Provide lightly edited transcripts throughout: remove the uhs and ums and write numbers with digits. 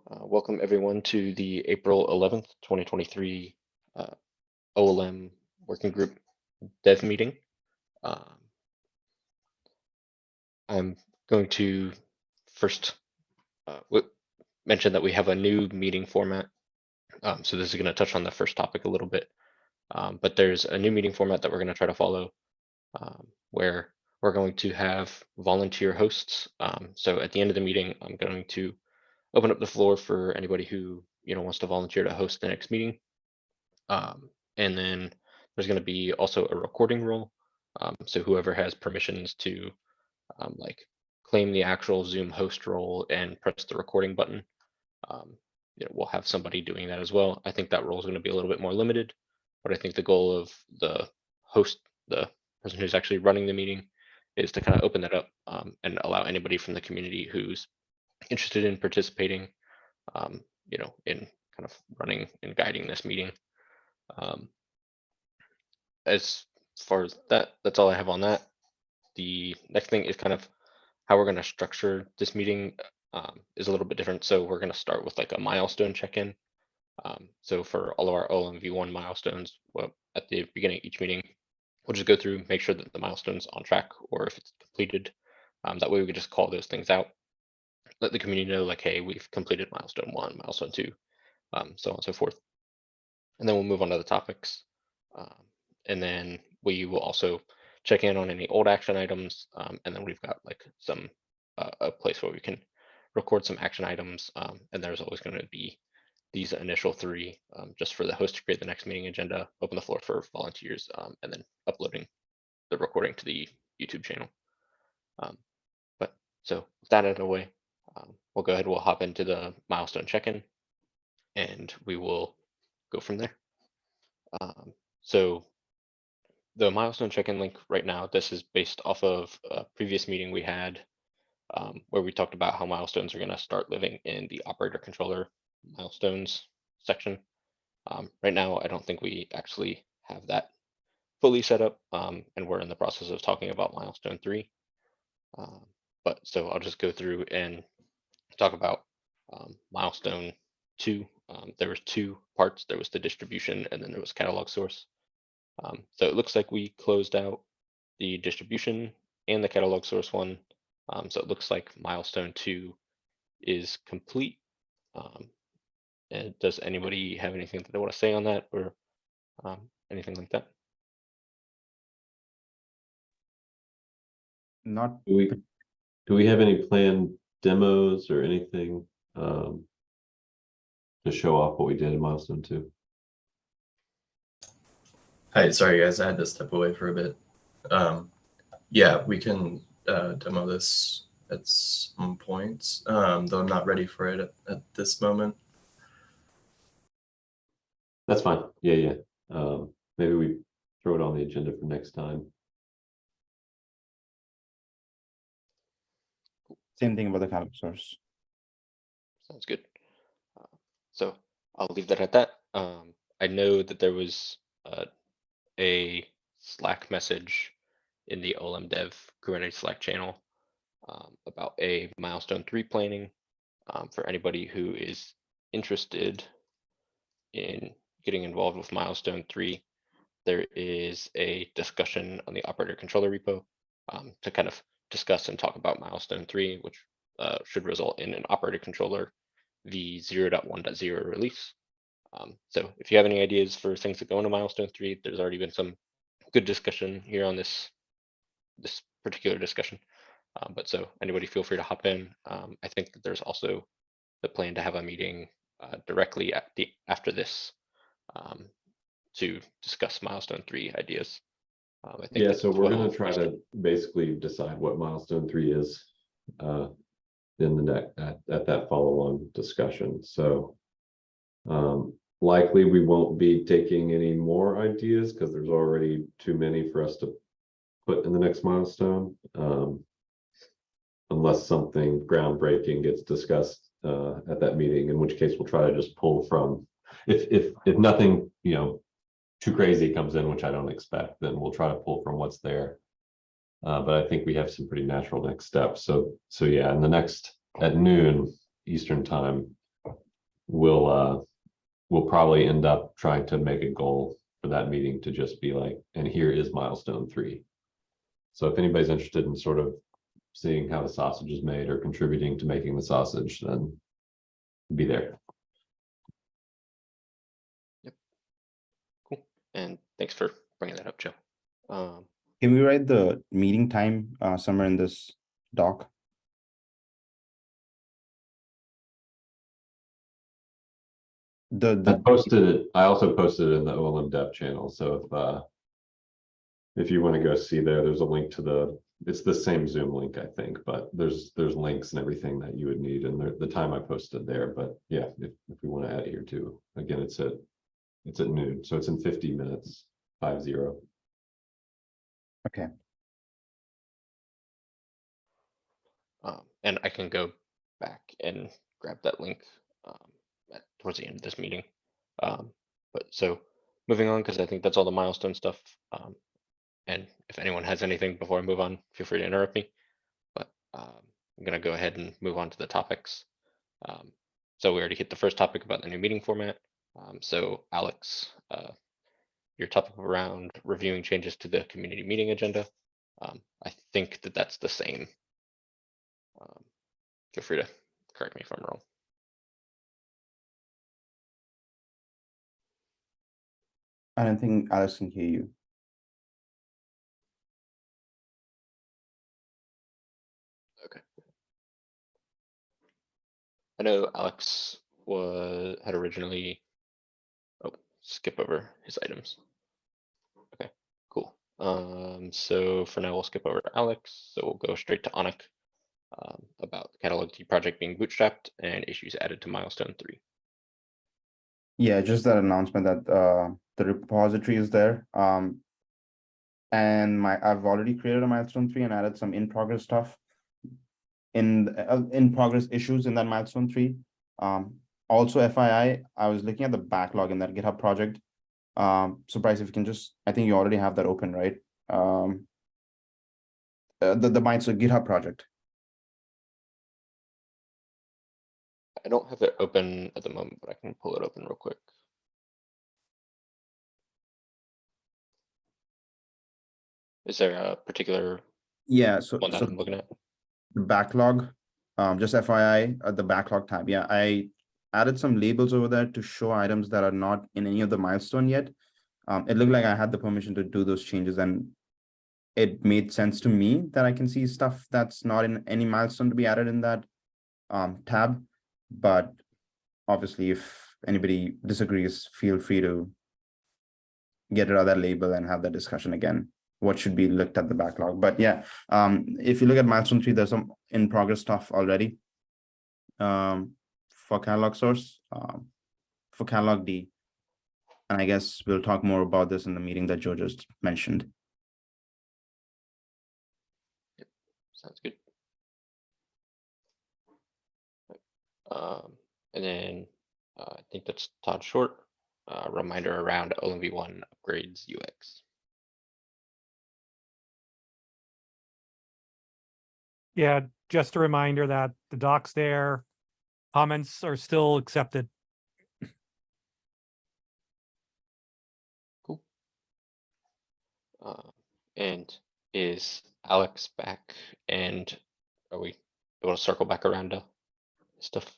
Welcome everyone to the April 11th, 2023 OLM Working Group Dev meeting. I'm going to first mention that we have a new meeting format. So this is going to touch on the first topic a little bit, but there's a new meeting format that we're going to try to follow where we're going to have volunteer hosts. So at the end of the meeting, I'm going to open up the floor for anybody who wants to volunteer to host the next meeting. And then there's going to be also a recording role. So whoever has permissions to like claim the actual Zoom host role and press the recording button, we'll have somebody doing that as well. I think that role is going to be a little bit more limited, but I think the goal of the host, the person who's actually running the meeting, is to kind of open that up and allow anybody from the community who's interested in participating, in kind of running and guiding this meeting. As far as that's all I have on that. The next thing is kind of how we're going to structure this meeting is a little bit different. So we're going to start with like a milestone check-in. So for all of our OLMV1 milestones, at the beginning of each meeting, we'll just go through, make sure that the milestone's on track, or if it's completed. That way we can just call those things out, let the community know like, hey, we've completed milestone 1, milestone 2, so on and so forth. And then we'll move on to the topics. And then we will also check in on any old action items. And then we've got like some a place where we can record some action items. And there's always going to be these initial 3 just for the host to create the next meeting agenda, open the floor for volunteers, and then uploading the recording to the YouTube channel. But so with that out of the way, we'll go ahead, we'll hop into the milestone check-in and we will go from there. So the milestone check-in link right now, this is based off of a previous meeting we had where we talked about how milestones are going to start living in the operator controller milestones section. Right now, I don't think we actually have that fully set up, and we're in the process of talking about milestone 3. But so I'll just go through and talk about milestone 2. There was 2 parts. There was the distribution and then there was catalog source. So it looks like we closed out the distribution and the catalog source one. So it looks like milestone 2 is complete. And does anybody have anything that they want to say on that, or anything like that? Not Do we have any planned demos or anything to show off what we did in milestone 2? Hi, sorry guys, I had to step away for a bit. Yeah, we can demo this at some points, though I'm not ready for it at this moment. That's fine. Yeah. Maybe we throw it on the agenda for next time. same thing about the catalog source. Sounds good. So I'll leave that at that. I know that there was a Slack message in the OLM Dev Kubernetes Slack channel about a milestone 3 planning. For anybody who is interested in getting involved with milestone 3, there is a discussion on the operator controller repo to kind of discuss and talk about milestone 3, which should result in an operator controller v0.1.0 release. So if you have any ideas for things that go into milestone 3, there's already been some good discussion here on this particular discussion. But so anybody feel free to hop in. I think that there's also the plan to have a meeting directly after this to discuss milestone 3 ideas. I think yeah, so we're going to try to basically decide what milestone 3 is in the at that follow-on discussion. So likely we won't be taking any more ideas because there's already too many for us to put in the next milestone, unless something groundbreaking gets discussed at that meeting, in which case we'll try to just pull from, if nothing too crazy comes in, which I don't expect, then we'll try to pull from what's there. But I think we have some pretty natural next steps. So yeah, in the next at noon Eastern time, we'll probably end up trying to make a goal for that meeting to just be like, and here is milestone 3. So if anybody's interested in sort of seeing how the sausage is made or contributing to making the sausage, then be there. Cool. And thanks for bringing that up, Joe. Can we write the meeting time somewhere in this doc? I also posted it in the OLM dev channel, so if you want to go see there's a link to it's the same Zoom link, I think, but there's links and everything that you would need, and the time I posted there. But yeah, if we want to add it here too, again, it's at noon, so it's in 50 minutes, 50. Okay. And I can go back and grab that link towards the end of this meeting. But so moving on, because I think that's all the milestone stuff. And if anyone has anything before I move on, feel free to interrupt me. But I'm gonna go ahead and move on to the topics. So we already hit the first topic about the new meeting format. So Alex, your topic around reviewing changes to the community meeting agenda. I think that's the same. Feel free to correct me if I'm wrong. I don't think Alice can hear you. Okay. I know Alex had originally, skip over his items. Okay, cool. So for now we'll skip over Alex. So we'll go straight to Anik about the Catalog T project being bootstrapped and issues added to milestone 3. Yeah, just that announcement that the repository is there. And I've already created a milestone 3 and added some in progress stuff in progress issues in that milestone 3. Also FYI, I was looking at the backlog in that GitHub project. So Bryce, if you can just, I think you already have that open, right? The milestone GitHub project. I don't have it open at the moment, but I can pull it open real quick. Is there a particular Yeah, so one that I'm looking at? the backlog, just FYI, at the backlog tab. Yeah, I added some labels over there to show items that are not in any of the milestone yet. It looked like I had the permission to do those changes, and it made sense to me that I can see stuff that's not in any milestone to be added in that tab. But obviously, if anybody disagrees, feel free to get rid of that label and have that discussion again. What should be looked at the backlog? But yeah, if you look at milestone 3, there's some in progress stuff already for catalog source, for catalog D. And I guess we'll talk more about this in the meeting that Joe just mentioned. Sounds good. And then I think that's Todd Short. Reminder around OLMV1 upgrades UX. Yeah, just a reminder that the doc's there. Comments are still accepted. Cool. And is Alex back? And are we able to circle back around to stuff?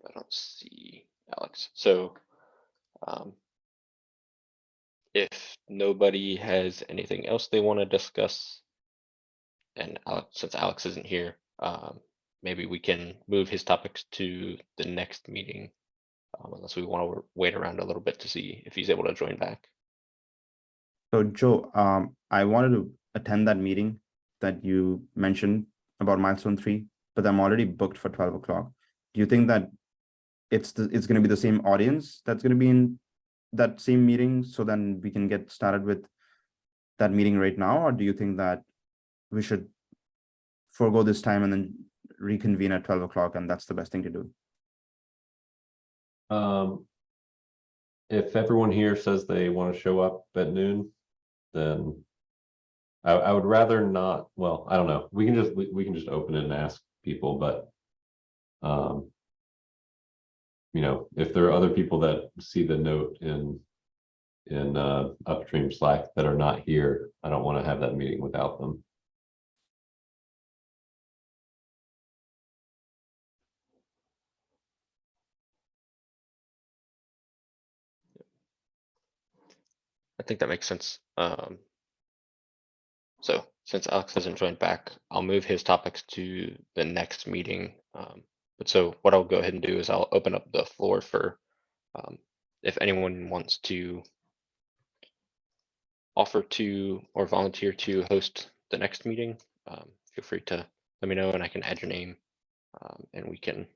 I don't see Alex. So if nobody has anything else they want to discuss, and since Alex isn't here, maybe we can move his topics to the next meeting, unless we want to wait around a little bit to see if he's able to join back. So Joe, I wanted to attend that meeting that you mentioned about milestone 3, but I'm already booked for 12 o'clock. Do you think that it's going to be the same audience that's going to be in that same meeting, so then we can get started with that meeting right now? Or do you think that we should forego this time and then reconvene at 12 o'clock and that's the best thing to do? if everyone here says they want to show up at noon, then I would rather not, well, I don't know. We can just open it and ask people, but you know, if there are other people that see the note in Upstream Slack that are not here, I don't want to have that meeting without them. I think that makes sense. So since Alex hasn't joined back, I'll move his topics to the next meeting. But so what I'll go ahead and do is I'll open up the floor for if anyone wants to offer to or volunteer to host the next meeting, feel free to let me know and I can add your name and we can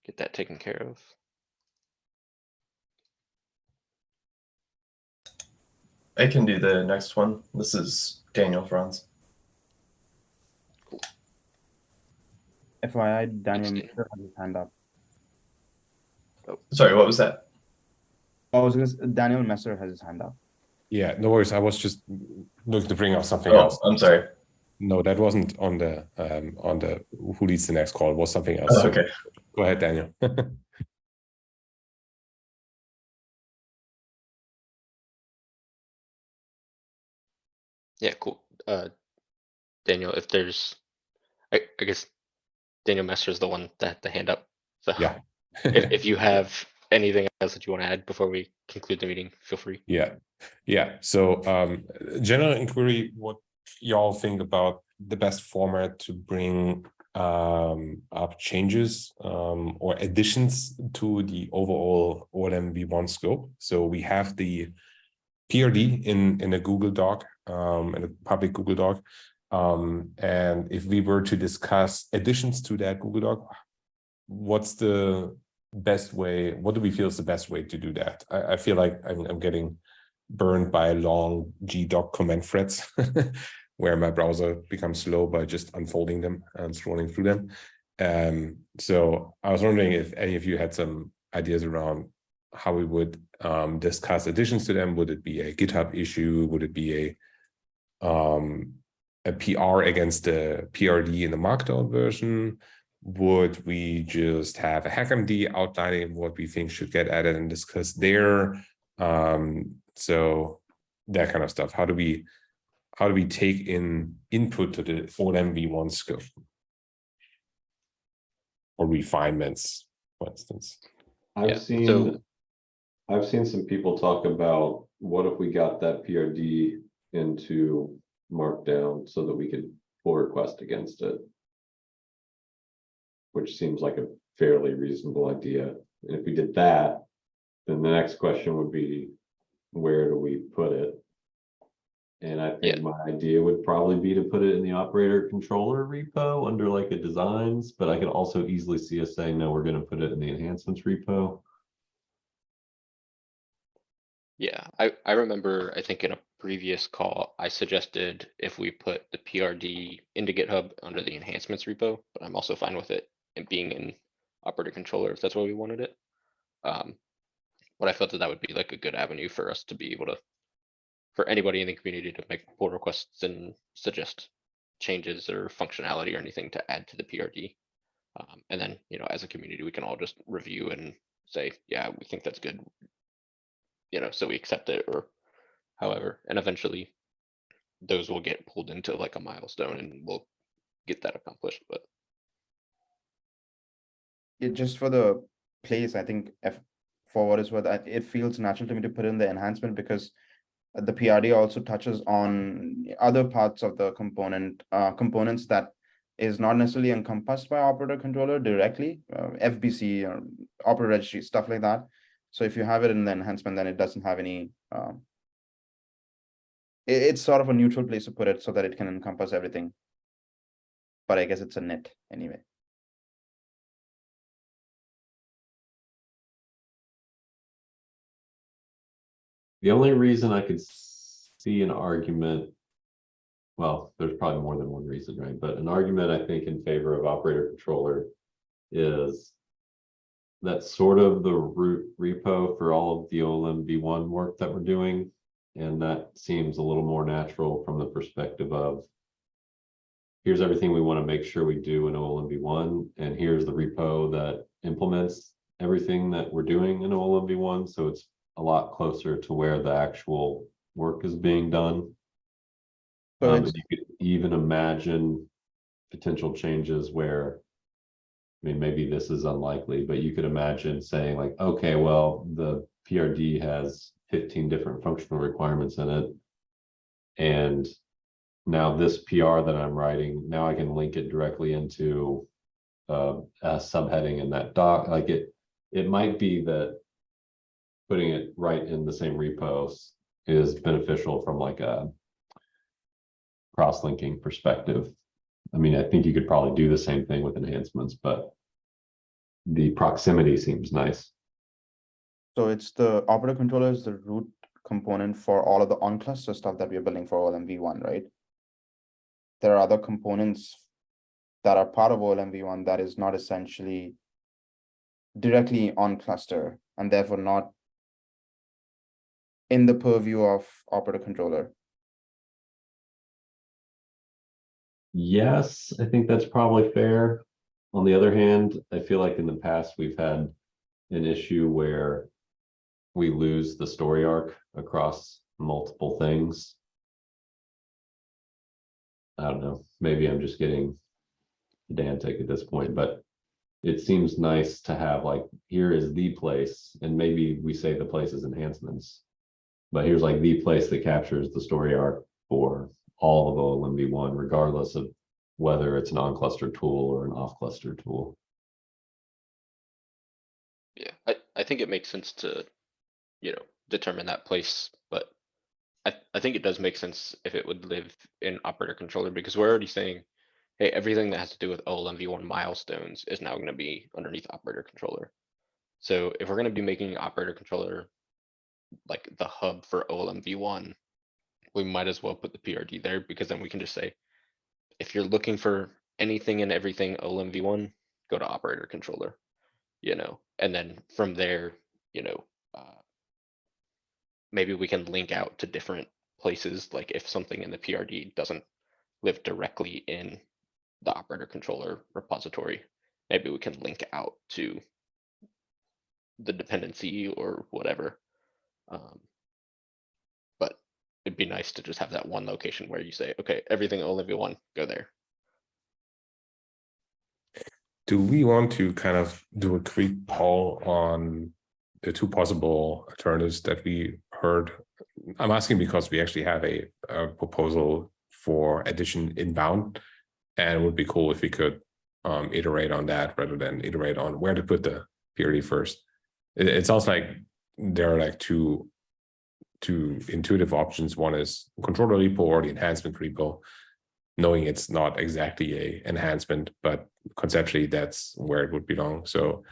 get that taken care of. I can do the next one. This is Daniel Franz. FYI, Daniel Thanks, Messer has his hand up. Sorry, what was that? Daniel Messer has his hand up. Yeah, no worries. I was just looking to bring up something Oh, else. I'm sorry. No, that wasn't on the who leads the next call. It was something else. Oh, So okay. go ahead, Daniel. Yeah, cool. Daniel, if there's, I guess Daniel Messer is the one that had the hand up. So Yeah. if you have anything else that you want to add before we conclude the meeting, feel free. Yeah. So general inquiry, what y'all think about the best format to bring up changes or additions to the overall OLM V1 scope. So we have the PRD in a Google Doc, in a public Google Doc. And if we were to discuss additions to that Google Doc, what's the best way? What do we feel is the best way to do that? I feel like I'm getting burned by long GDoc comment threads where my browser becomes slow by just unfolding them and scrolling through them. So I was wondering if any of you had some ideas around how we would discuss additions to them. Would it be a GitHub issue? Would it be a PR against the PRD in the Markdown version? Would we just have a HackMD outlining what we think should get added and discussed there? So that kind of stuff. How do we take in input to the OLM V1 scope or refinements, for instance? Yeah, so- I've seen some people talk about what if we got that PRD into Markdown so that we could pull request against it, which seems like a fairly reasonable idea. And if we did that, then the next question would be, where do we put it? And I think my idea would probably be to put it in the operator controller repo under like a designs, but I could also easily see us saying, no, we're going to put it in the enhancements repo. Yeah, I remember, I think in a previous call, I suggested if we put the PRD into GitHub under the enhancements repo, but I'm also fine with it and being in operator controller if that's where we wanted it. But I felt that would be like a good avenue for us to be able to, for anybody in the community to make pull requests and suggest changes or functionality or anything to add to the PRD. And then, you know, as a community, we can all just review and say, yeah, we think that's good. You know, so we accept it or however, and eventually those will get pulled into like a milestone and we'll get that accomplished. But Just for the place, I think for what is worth, it feels natural to me to put in the enhancement because the PRD also touches on other parts of the components that is not necessarily encompassed by operator controller directly, FBC or operator registry, stuff like that. So if you have it in the enhancement, then it doesn't have any, it's sort of a neutral place to put it so that it can encompass everything. But I guess it's a nit anyway. The only reason I could see an argument, well, there's probably more than one reason, right? But an argument I think in favor of operator controller is that's sort of the root repo for all of the OLM v1 work that we're doing. And that seems a little more natural from the perspective of here's everything we want to make sure we do in OLM v1, and here's the repo that implements everything that we're doing in OLM v1. So it's a lot closer to where the actual work is being done. So And it's, you could even imagine potential changes where, I mean, maybe this is unlikely, but you could imagine saying like, okay, well, the PRD has 15 different functional requirements in it. And now this PR that I'm writing, now I can link it directly into a subheading in that doc. Like it might be that putting it right in the same repos is beneficial from like a cross-linking perspective. I mean, I think you could probably do the same thing with enhancements, but the proximity seems nice. so it's the operator controller is the root component for all of the on cluster stuff that we're building for OLM v1, right? There are other components that are part of OLM v1 that is not essentially directly on cluster and therefore not in the purview of operator controller. Yes, I think that's probably fair. On the other hand, I feel like in the past we've had an issue where we lose the story arc across multiple things. I don't know, maybe I'm just getting pedantic at this point, but it seems nice to have like, here is the place, and maybe we say the place is enhancements, but here's like the place that captures the story arc for all of OLM v1, regardless of whether it's an on-cluster tool or an off-cluster tool. Yeah, I think it makes sense to, determine that place, but I think it does make sense if it would live in operator controller, because we're already saying, hey, everything that has to do with OLM v1 milestones is now gonna be underneath operator controller. So if we're gonna be making operator controller like the hub for OLM v1, we might as well put the PRD there, because then we can just say, if you're looking for anything and everything OLM v1, go to operator controller, and then from there, maybe we can link out to different places, like if something in the PRD doesn't live directly in the operator controller repository, maybe we can link out to the dependency or whatever. But it'd be nice to just have that one location where you say, okay, everything OLM v1, go there. Do we want to kind of do a quick poll on the two possible alternatives that we heard? I'm asking because we actually have a proposal for addition inbound, and it would be cool if we could iterate on that rather than iterate on where to put the PRD first. It sounds like there are like two intuitive options. One is controller repo or the enhancement repo, knowing it's not exactly a enhancement, but conceptually that's where it would belong. So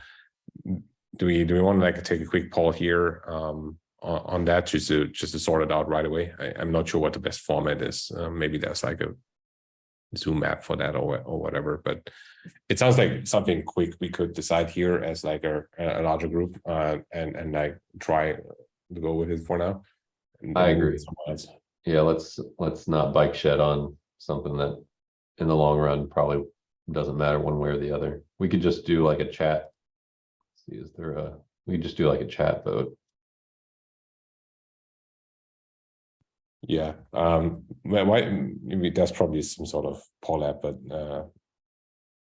do we want to like take a quick poll here on that just to sort it out right away? I'm not sure what the best format is. Maybe there's like a Zoom app for that or whatever, but it sounds like something quick we could decide here as like a larger group and like try to go with it for now. And I then move agree. to someone else. Yeah, let's not bike shed on something that in the long run probably doesn't matter one way or the other. We could just do like a chat. Let's see, is there we could just do like a chat vote. Yeah, maybe that's probably some sort of poll app, but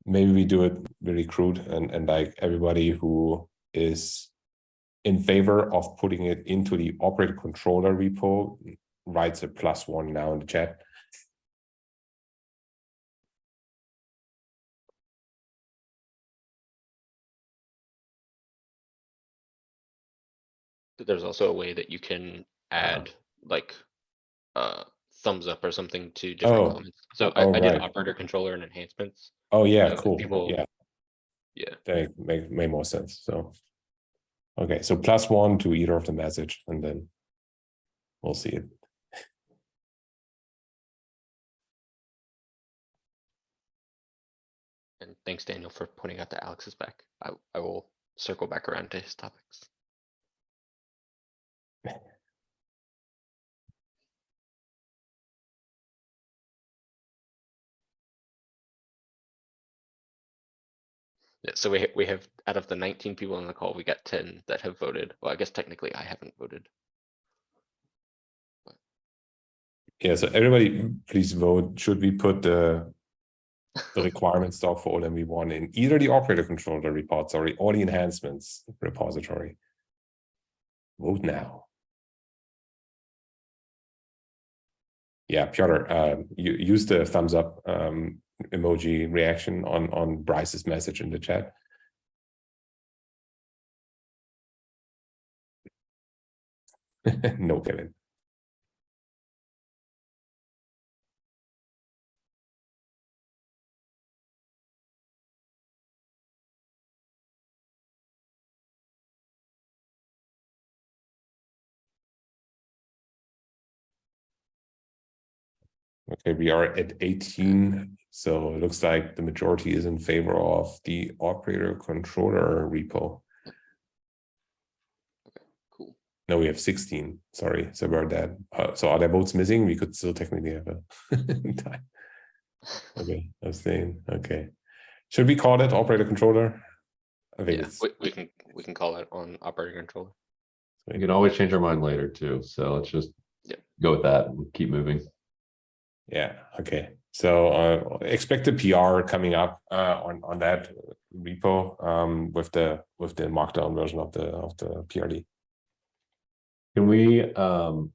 maybe we do it really crude and like everybody who is in favor of putting it into the operator controller repo writes a +1 now in the chat. There's also a way that you can add like thumbs up or something to different Oh. comments. So Oh, I did right. operator controller and enhancements. Oh yeah, if cool. people- Yeah, Yeah, that make more sense. So okay, so +1 to either of the message, and then we'll see it. and thanks Daniel for pointing out that Alex is back. I will circle back around to his topics. Yeah, so we have, out of the 19 people on the call, we got 10 that have voted. Well, I guess technically I haven't voted. Yeah, so everybody please vote. Should we put the requirements doc for OLMV1 in either the operator controller repository or the enhancements repository? Vote now. Yeah, Piotr, you use the thumbs up emoji reaction on Bryce's message in the chat. No, Kevin. Okay, we are at 18, so it looks like the majority is in favor of the operator controller repo. Cool. No, we have 16. Sorry, so we're dead. So are there votes missing? We could still technically have a tie. Okay, abstain. Okay, should we call it operator controller? I think Yeah, it's we can call it on operator controller. We can always change our mind later too, so let's just go with that and keep moving. yeah. Okay, so expect the PR coming up on that repo with the markdown version of the PRD. Can we, are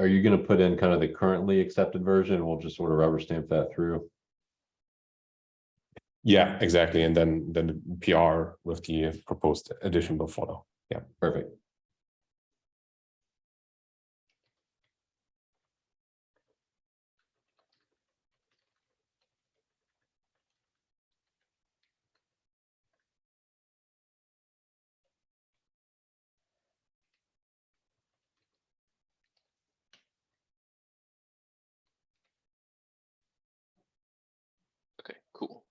you gonna put in kind of the currently accepted version? And we'll just sort of rubber stamp that through. Yeah, exactly, and then the PR with the proposed addition will follow. Yeah, Perfect. Okay, cool.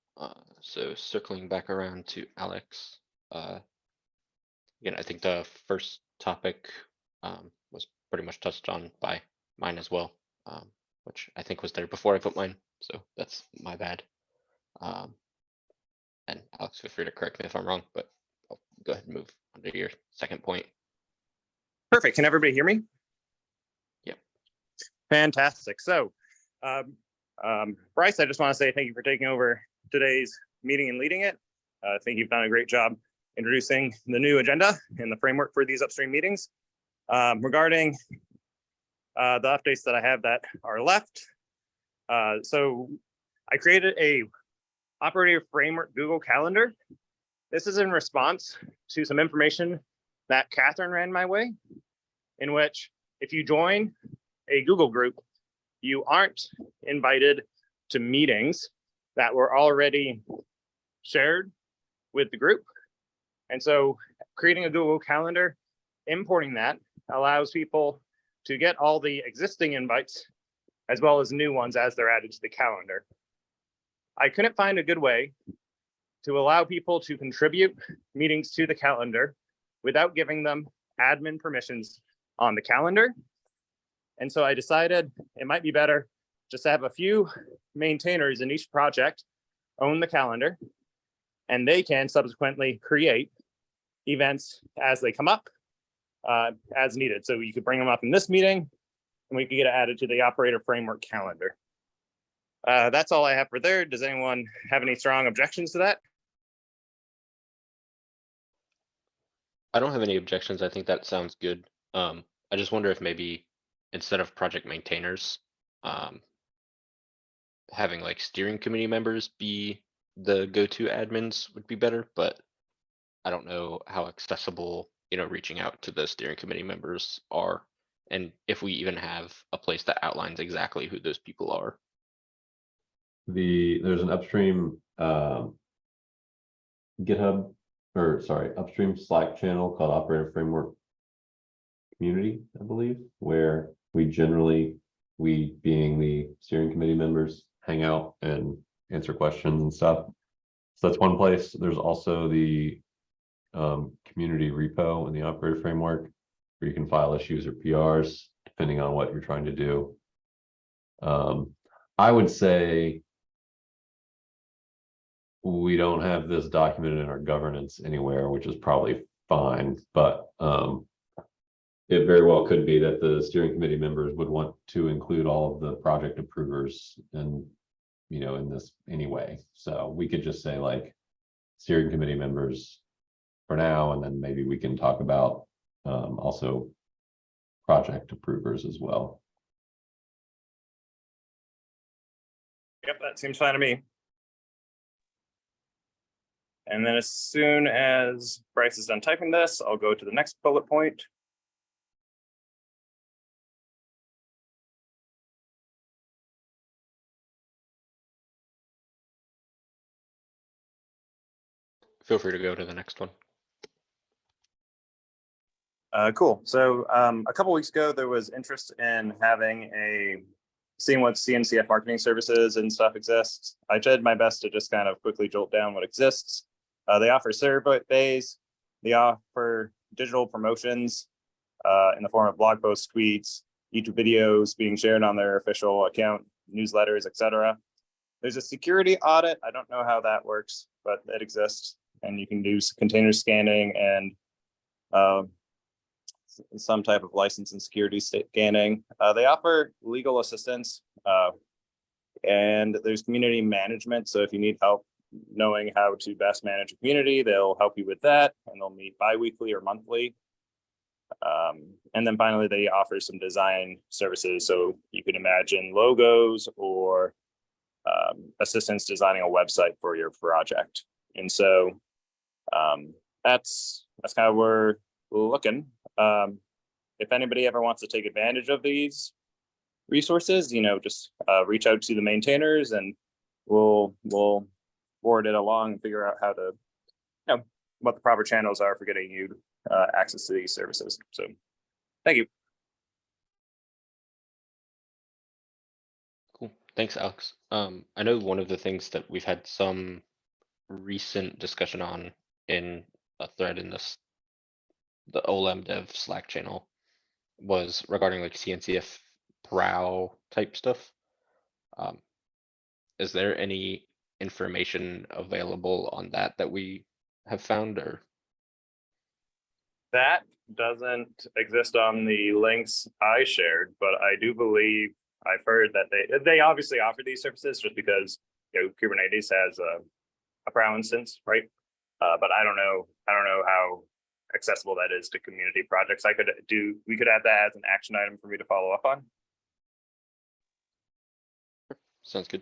So circling back around to Alex, again, I think the first topic was pretty much touched on by mine as well, which I think was there before I put mine, so that's my bad. And Alex, feel free to correct me if I'm wrong, but I'll go ahead and move on to your second point. Perfect. Can everybody hear me? Yep. Fantastic. So, Bryce, I just want to say thank you for taking over today's meeting and leading it. I think you've done a great job introducing the new agenda and the framework for these upstream meetings. Regarding the updates that I have that are left. So I created a operator framework Google Calendar. This is in response to some information that Catherine ran my way, in which if you join a Google group, you aren't invited to meetings that were already shared with the group. And so creating a Google Calendar, importing that allows people to get all the existing invites as well as new ones as they're added to the calendar. I couldn't find a good way to allow people to contribute meetings to the calendar without giving them admin permissions on the calendar. And so I decided it might be better just to have a few maintainers in each project own the calendar, and they can subsequently create events as they come up as needed. So you could bring them up in this meeting and we could get it added to the operator framework calendar. That's all I have for there. Does anyone have any strong objections to that? I don't have any objections. I think that sounds good. I just wonder if maybe instead of project maintainers, having like steering committee members be the go-to admins would be better, but I don't know how accessible, reaching out to the steering committee members are, and if we even have a place that outlines exactly who those people are. There's an upstream GitHub, or sorry, upstream Slack channel called Operator Framework Community, I believe, where we being the steering committee members, hang out and answer questions and stuff. So that's one place. There's also the community repo in the operator framework, where you can file issues or PRs, depending on what you're trying to do. I would say we don't have this documented in our governance anywhere, which is probably fine, but it very well could be that the steering committee members would want to include all of the project approvers and, you know, in this anyway. So we could just say like steering committee members for now, and then maybe we can talk about also project approvers as well. Yep, that seems fine to me. And then as soon as Bryce is done typing this, I'll go to the next bullet point. Feel free to go to the next one. Cool. So a couple weeks ago, there was interest in seeing what CNCF marketing services and stuff exists. I tried my best to just kind of quickly jolt down what exists. They offer surveys. They offer digital promotions in the form of blog posts, tweets, YouTube videos being shared on their official account, newsletters, etc. There's a security audit. I don't know how that works, but it exists. And you can do container scanning and some type of license and security scanning. They offer legal assistance and there's community management. So if you need help knowing how to best manage a community, they'll help you with that, and they'll meet bi-weekly or monthly. And then finally, they offer some design services. So you can imagine logos or assistance designing a website for your project. And so that's kind of where we're looking. If anybody ever wants to take advantage of these resources, you know, just reach out to the maintainers and we'll forward it along and figure out how to, you know, what the proper channels are for getting you access to these services. So thank you. Cool. Thanks, Alex. I know one of the things that we've had some recent discussion on in a thread in the OLEM dev Slack channel was regarding like CNCF PROW type stuff. Is there any information available on that we have found, or? That doesn't exist on the links I shared, but I do believe I've heard that they obviously offer these services just because, you know, Kubernetes has a PROW instance, right? But I don't know how accessible that is to community projects. We could add that as an action item for me to follow up on. Sounds good.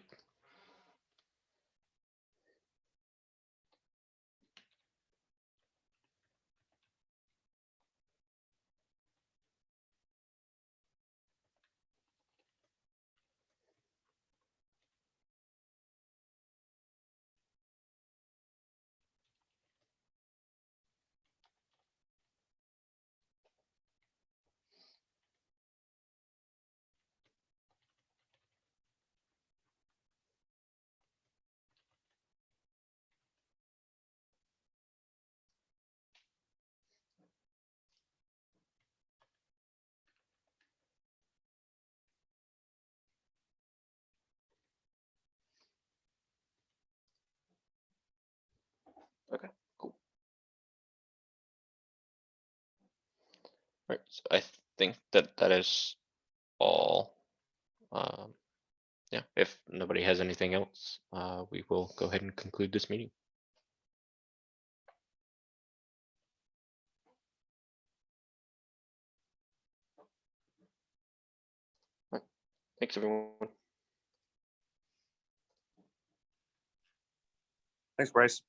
Okay, cool. All right, so I think that is all. Yeah, if nobody has anything else, we will go ahead and conclude this meeting. All right. Thanks, everyone. Thanks, Bryce.